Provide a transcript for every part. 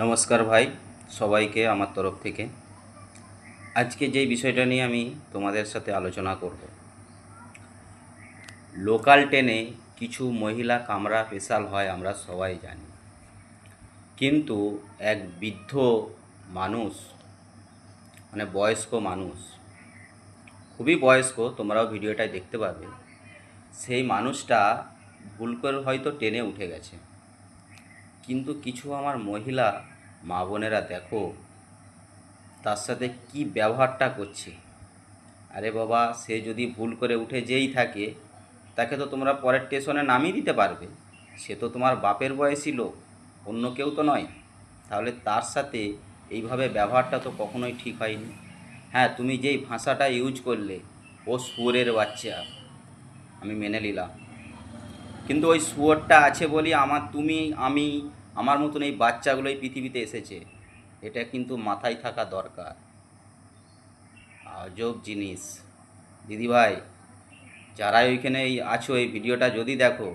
নমস্কার ভাই, সবাইকে আমার তরফ থেকে। আজকে যেই বিষয়টা নিয়ে আমি তোমাদের সাথে আলোচনা করব, লোকাল ট্রেনে কিছু মহিলা কামরা স্পেশাল হয় আমরা সবাই জানি, কিন্তু এক বৃদ্ধ মানুষ, মানে বয়স্ক মানুষ, খুবই বয়স্ক, তোমরাও ভিডিওটায় দেখতে পাবে, সেই মানুষটা ভুল করে হয়তো ট্রেনে উঠে গেছে, কিন্তু কিছু আমার মহিলা মা বোনেরা দেখো তার সাথে কি ব্যবহারটা করছে। আরে বাবা, সে যদি ভুল করে উঠে যেই থাকে, তাকে তো তোমরা পরের স্টেশনে নামিয়ে দিতে পারবে। সে তো তোমার বাপের বয়সী লোক, অন্য কেউ তো নয়। তাহলে তার সাথে এইভাবে ব্যবহারটা তো কখনোই ঠিক হয়নি। হ্যাঁ, তুমি যেই ভাষাটা ইউজ করলে, ও শুয়োরের বাচ্চা, আমি মেনে নিলাম, কিন্তু ওই শুয়োরটা আছে বলি আমি আমার মতন এই বাচ্চাগুলো এই পৃথিবীতে এসেছে। এটা কিন্তু মাথায় থাকা দরকার। আজব জিনিস। দিদিভাই, যারা ওইখানে আছো, এই ভিডিওটা যদি দেখো,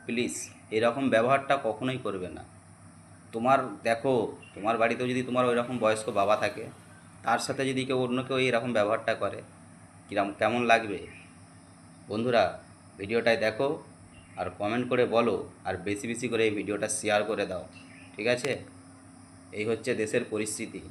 প্লিজ এরকম ব্যবহারটা কখনোই করবে না। তোমার দেখো, তোমার বাড়িতেও যদি তোমার ওই রকম বয়স্ক বাবা থাকে, তার সাথে যদি অন্য কেউ এরকম ব্যবহারটা করে, কেমন লাগবে? বন্ধুরা, ভিডিওটায় দেখো আর কমেন্ট করে বলো, আর বেশি বেশি করে এই ভিডিওটা শেয়ার করে দাও, ঠিক আছে? এই হচ্ছে দেশের পরিস্থিতি।